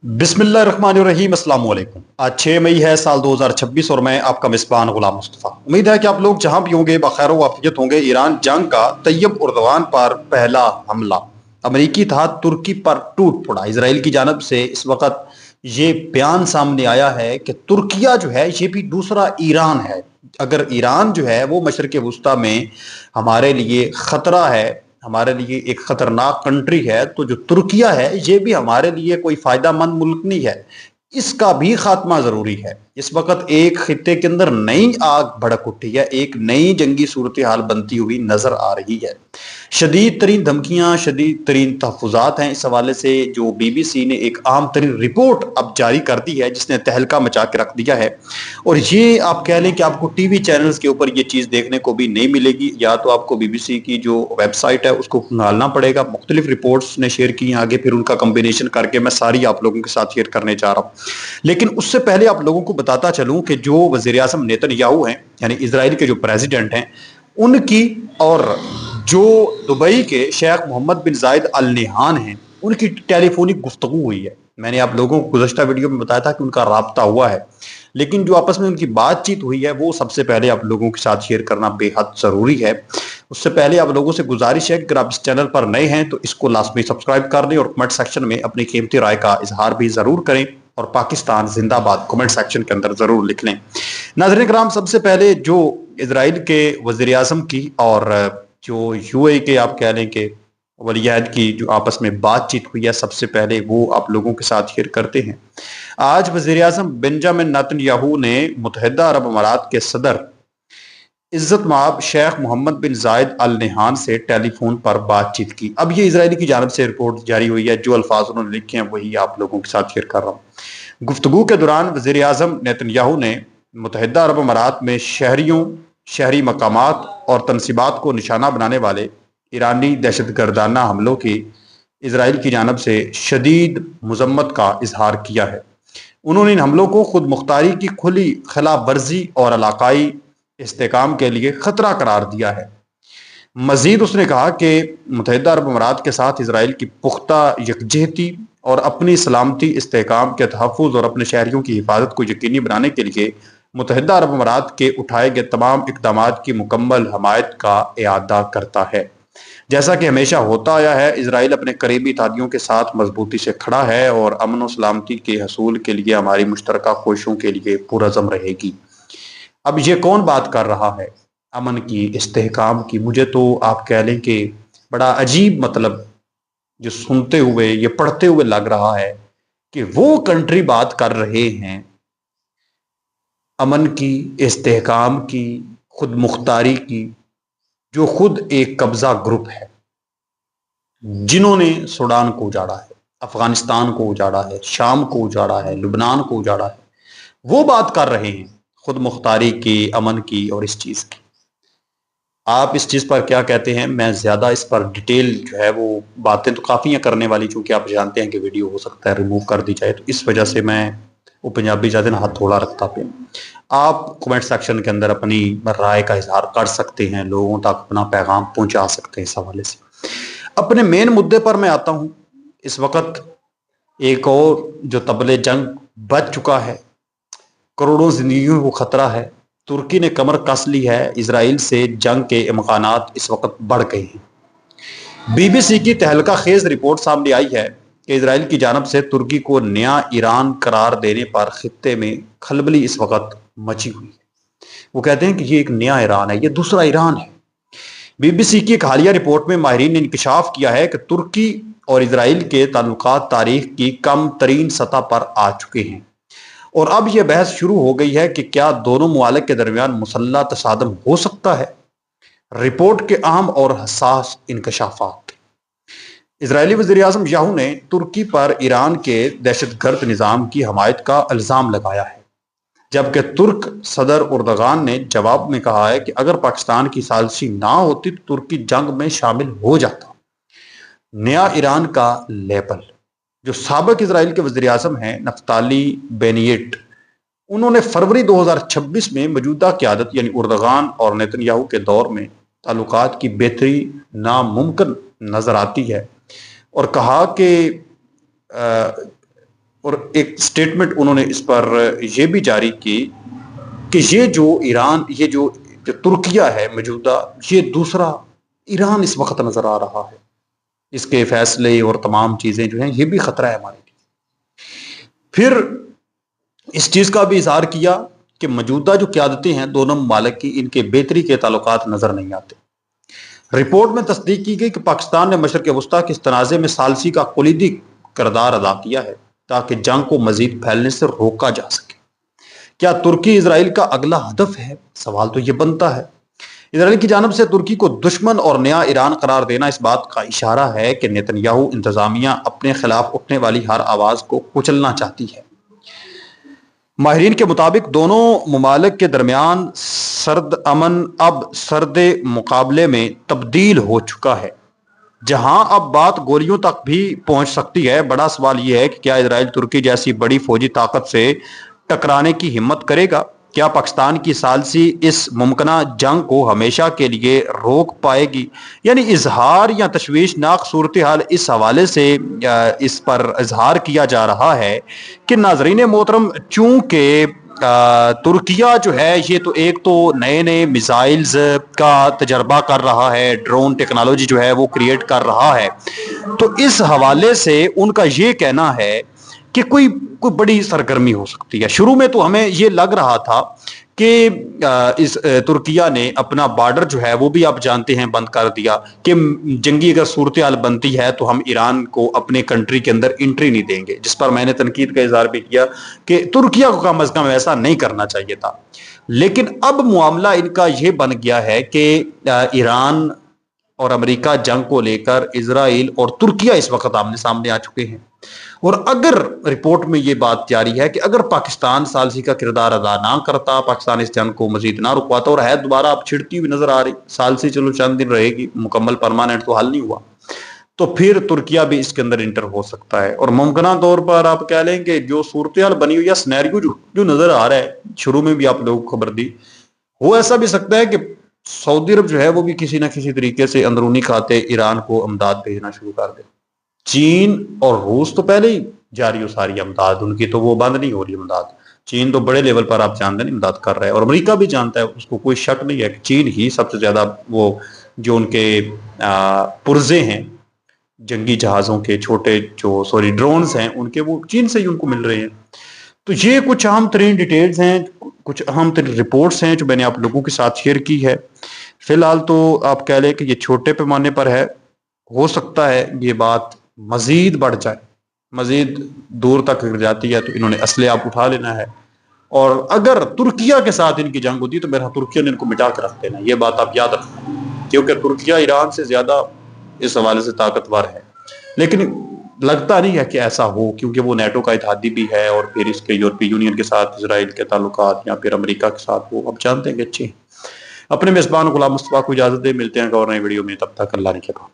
बिस्मिल्लाहिर्रहमानिर्रहीम, अस्सलाम वालेकुम। आज 6 मई है साल 2026 और मैं आपका मेज़बान गुलाम मुस्तफ़ा। उम्मीद है कि आप लोग जहां भी होंगे बखैर वाफियत होंगे। ईरान जंग का तैयब उर्दवान पर पहला हमला, अमरीकी तहत तुर्की पर टूट पड़ा। इसराइल की जानब से इस वक्त ये बयान सामने आया है कि तुर्किया जो है ये भी दूसरा ईरान है। अगर ईरान जो है वो मशरक़ वुस्ता में हमारे लिए ख़तरा है, हमारे लिए एक खतरनाक कंट्री है, तो जो तुर्किया है ये भी हमारे लिए कोई फायदा मंद मुल्क नहीं है। इसका भी खात्मा जरूरी है। इस वक्त एक खित्ते के अंदर नई आग भड़क उठी है, एक नई जंगी सूरत हाल बनती हुई नजर आ रही है। शदीद तरीन धमकियां, शदीद तरीन तहफुजात हैं। इस हवाले से जो BBC ने एक आम तरीन रिपोर्ट अब जारी कर दी है जिसने तहलका मचा के रख दिया है। और ये आप कह लें कि आपको TV चैनल्स के ऊपर ये चीज़ देखने को भी नहीं मिलेगी, या तो आपको BBC की जो वेबसाइट है उसको खंगालना पड़ेगा। मुख्तलिफ रिपोर्ट्स ने शेयर की हैं आगे, फिर उनका कम्बिनेशन करके मैं सारी आप लोगों के साथ शेयर करने जा रहा हूँ। लेकिन उससे पहले आप लोगों को बताता चलूं कि जो वज़ीर आज़म नेतन्याहू हैं, यानी इजराइल के जो प्रेसिडेंट हैं, उनकी और जो दुबई के शेख मोहम्मद बिन जायद अल नहान हैं, उनकी टेलीफोनिक गुफ्तगू हुई है। मैंने आप लोगों को गुज़श्ता वीडियो में बताया था कि उनका राब्ता हुआ है, लेकिन जो आपस में उनकी बातचीत हुई है वो सबसे पहले आप लोगों के साथ शेयर करना बेहद ज़रूरी है। उससे पहले आप लोगों से गुजारिश है कि अगर आप इस चैनल पर नए हैं तो इसको लाजमी सब्सक्राइब कर दें और कमेंट सेक्शन में अपनी कीमती राय का इजहार भी ज़रूर करें और पाकिस्तान जिंदाबाद कमेंट सेक्शन के अंदर ज़रूर लिख लें। नाज़रीन कराम, सबसे पहले जो इजराइल के वज़ीर आज़म की और जो UAE के आप कह लें कि वलीअहद की जो आपस में बातचीत हुई है, सबसे पहले वो आप लोगों के साथ शेयर करते हैं। आज वज़ीर आज़म बेंजामिन नेतन्याहू ने मुत्तहिदा अरब अमारात के सदर इज्जत माब शेख मोहम्मद बिन जायद अल नहान से टेलीफोन पर बातचीत की। अब ये इजरायली की जानब से रिपोर्ट जारी हुई है, जो अल्फाज उन्होंने लिखे हैं वही आप लोगों के साथ शेयर कर रहा हूँ। गुफ्तगू के दौरान वज़ीर आज़म नेतन्याहू ने मुत्तहिदा अरब अमारात में शहरियों, शहरी मकामात और तनसीबात को निशाना बनाने वाले ईरानी दहशत गर्दाना हमलों की इसराइल की जानब से शदीद मजम्मत का इजहार किया है। उन्होंने इन हमलों को खुद मुख्तारी की खुली खिलाफ वर्जी और इलाकाई इस्तेकाम के लिए खतरा करार दिया है। मजीद उसने कहा कि मुत्तहिदा अरब अमारात के साथ इसराइल की पुख्ता यकजहती और अपनी सलामती, इस्तेकाम के तहफ़्फ़ुज़ और अपने शहरियों की हिफाजत को यकीनी बनाने के लिए मुत्तहिदा अरब अमारात के उठाए गए तमाम इक़दामात की मुकम्मल हमायत का इआदा करता है। जैसा कि हमेशा होता आया है, इसराइल अपने करीबी तादियों के साथ मजबूती से खड़ा है और अमन और सलामती के हसूल के लिए हमारी मुश्तरका कोशिशों के लिए पुरअज़म रहेगी। अब ये कौन बात कर रहा है? अमन की, इस्तेहकाम की। मुझे तो आप कह लें कि बड़ा अजीब, मतलब जो सुनते हुए, ये पढ़ते हुए लग रहा है कि वो कंट्री बात कर रहे हैं अमन की, इस्तेहकाम की, खुद मुख्तारी की, जो खुद एक कब्जा ग्रुप है, जिन्होंने सूडान को उजाड़ा है, अफगानिस्तान को उजाड़ा है, शाम को उजाड़ा है, लुबनान को उजाड़ा है। वो बात कर रहे हैं खुद मुख्तारी की, अमन की और इस चीज़ की। आप इस चीज़ पर क्या कहते हैं? मैं ज़्यादा इस पर डिटेल जो है वो बातें तो काफ़ी हैं करने वाली, चूँकि आप जानते हैं कि वीडियो हो सकता है रिमूव कर दी जाए, तो इस वजह से मैं वो पंजाबी ज़्यादा ना हाथ थोड़ा रखता पे। आप कमेंट सेक्शन के अंदर अपनी राय का इजहार कर सकते हैं, लोगों तक अपना पैगाम पहुँचा सकते हैं। इस हवाले से अपने मेन मुद्दे पर मैं आता हूँ। इस वक्त एक और जो तबले जंग बच चुका है, करोड़ों जिंदगियों को खतरा है। तुर्की ने कमर कस ली है, इसराइल से जंग के इम्कानात इस वक्त बढ़ गए हैं। BBC की तहलका खेज रिपोर्ट सामने आई है कि इसराइल की जानब से तुर्की को नया ईरान करार देने पर खित्ते में खलबली इस वक्त मची हुई है। वो कहते हैं कि ये एक नया ईरान है, ये दूसरा ईरान है। BBC की एक हालिया रिपोर्ट में माहिरीन ने इंकशाफ किया है कि तुर्की और इसराइल के ताल्लुकात तारीख की कम तरीन सतह पर आ चुके हैं और अब यह बहस शुरू हो गई है कि क्या दोनों मुमालिक के दरमियान मुसल्लह तसादम हो सकता है। रिपोर्ट के अहम और हसास इंकशाफात। इजरायली वज़ीर आज़म याहू ने तुर्की पर ईरान के दहशतगर्द निज़ाम की हमायत का इल्ज़ाम लगाया है, जबकि तुर्क सदर उर्दगान ने जवाब में कहा है कि अगर पाकिस्तान की साजिश ना होती तो तुर्की जंग में शामिल हो जाता। नया ईरान का लेबल। जो साबिक इजराइल के वज़ीर आज़म हैं नफ्ताली बेनियट, उन्होंने फरवरी 2026 में मौजूदा क़यादत यानी उर्दगान और नेतन्याहू के दौर में ताल्लुकात की बेहतरी नामुमकिन नजर आती है और कहा कि اور ایک سٹیٹمنٹ انہوں نے اس پر یہ بھی جاری کی کہ یہ جو ترکیہ ہے موجودہ، یہ دوسرا ایران اس وقت نظر آ رہا ہے، اس کے فیصلے اور تمام چیزیں جو ہیں یہ بھی خطرہ ہے ہمارے لیے۔ پھر اس چیز کا بھی اظہار کیا کہ موجودہ جو قیادتیں ہیں دونوں ممالک کی، ان کے بہتری کے تعلقات نظر نہیں آتے۔ رپورٹ میں تصدیق کی گئی کہ پاکستان نے مشرق وسطیٰ کے اس تنازع میں ثالثی کا کلیدی کردار ادا کیا ہے تاکہ جنگ کو مزید پھیلنے سے روکا جا سکے۔ کیا ترکی اسرائیل کا اگلا ہدف ہے؟ سوال تو یہ بنتا ہے۔ اسرائیل کی جانب سے ترکی کو دشمن اور نیا ایران قرار دینا اس بات کا اشارہ ہے کہ نیتن یاہو انتظامیہ اپنے خلاف اٹھنے والی ہر آواز کو کچلنا چاہتی ہے۔ ماہرین کے مطابق دونوں ممالک کے درمیان سرد امن اب سرد مقابلے میں تبدیل ہو چکا ہے، جہاں اب بات گولیوں تک بھی پہنچ سکتی ہے۔ بڑا سوال یہ ہے کہ کیا اسرائیل ترکی جیسی بڑی فوجی طاقت سے ٹکرانے کی ہمت کرے گا؟ کیا پاکستان کی ثالثی اس ممکنہ جنگ کو ہمیشہ کے لیے روک پائے گی؟ یعنی اظہار یا تشویشناک صورتحال اس حوالے سے اس پر اظہار کیا جا رہا ہے کہ ناظرین محترم، چونکہ ترکیہ جو ہے یہ تو ایک تو نئے میزائلز کا تجربہ کر رہا ہے، ڈرون ٹیکنالوجی جو ہے وہ کریٹ کر رہا ہے، تو اس حوالے سے ان کا یہ کہنا ہے کہ کوئی بڑی سرگرمی ہو سکتی ہے۔ شروع میں تو ہمیں یہ لگ رہا تھا کہ اس ترکیہ نے اپنا بارڈر جو ہے وہ بھی آپ جانتے ہیں بند کر دیا کہ جنگی اگر صورتحال بنتی ہے تو ہم ایران کو اپنے کنٹری کے اندر انٹری نہیں دیں گے، جس پر میں نے تنقید کا اظہار بھی کیا کہ ترکیہ کو کم از کم ایسا نہیں کرنا چاہیے تھا۔ لیکن اب معاملہ ان کا یہ بن گیا ہے کہ ایران اور امریکہ جنگ کو لے کر اسرائیل اور ترکیہ اس وقت آمنے سامنے آ چکے ہیں، اور اگر رپورٹ میں یہ بات جاری ہے کہ اگر پاکستان ثالثی کا کردار ادا نہ کرتا، پاکستان اس جنگ کو مزید نہ رکواتا، اور ہے دوبارہ اب چھڑتی ہوئی نظر آ رہی، ثالثی چلو چند دن رہے گی، مکمل پرماننٹ تو حل نہیں ہوا، تو پھر ترکیہ بھی اس کے اندر انٹر ہو سکتا ہے۔ اور ممکنہ طور پر آپ کہہ لیں کہ جو صورتحال بنی ہوئی یا سینیریو جو نظر آ رہا ہے، شروع میں بھی آپ لوگوں کو خبر دی، وہ ایسا بھی سکتا ہے کہ سعودی عرب جو ہے وہ بھی کسی نہ کسی طریقے سے اندرونی کھاتے ایران کو امداد بھیجنا شروع کر دے۔ چین اور روس تو پہلے ہی جاری ہو ساری امداد ان کی، تو وہ بند نہیں ہو رہی امداد۔ چین تو بڑے لیول پر آپ جانتے ہیں امداد کر رہا ہے، اور امریکہ بھی جانتا ہے، اس کو کوئی شک نہیں ہے کہ چین ہی سب سے زیادہ وہ جو ان کے پرزے ہیں جنگی جہازوں کے چھوٹے ڈرونز ہیں ان کے، وہ چین سے ہی ان کو مل رہے ہیں۔ تو یہ کچھ اہم ترین ڈیٹیلز ہیں، کچھ اہم ترین رپورٹس ہیں جو میں نے آپ لوگوں کے ساتھ شیئر کی ہے۔ فی الحال تو آپ کہہ لیں کہ یہ چھوٹے پیمانے پر ہے، ہو سکتا ہے یہ بات مزید بڑھ جائے، مزید دور تک گر جاتی ہے تو انہوں نے اسلحہ آپ اٹھا لینا ہے، اور اگر ترکیہ کے ساتھ ان کی جنگ ہوتی تو میرا ترکیہ نے ان کو مٹا کے رکھ دینا، یہ بات آپ یاد رکھیں، کیونکہ ترکیہ ایران سے زیادہ اس حوالے سے طاقتور ہے۔ لیکن لگتا نہیں ہے کہ ایسا ہو، کیونکہ وہ نیٹو کا اتحادی بھی ہے، اور پھر اس کے یورپی یونین کے ساتھ اسرائیل کے تعلقات یا پھر امریکہ کے ساتھ وہ اب جانتے ہیں کہ اچھے ہیں۔ اپنے میزبان غلام مصطفیٰ کو اجازت دے، ملتے ہیں ایک اور نئی ویڈیو میں، تب تک اللہ نے کیا کہا۔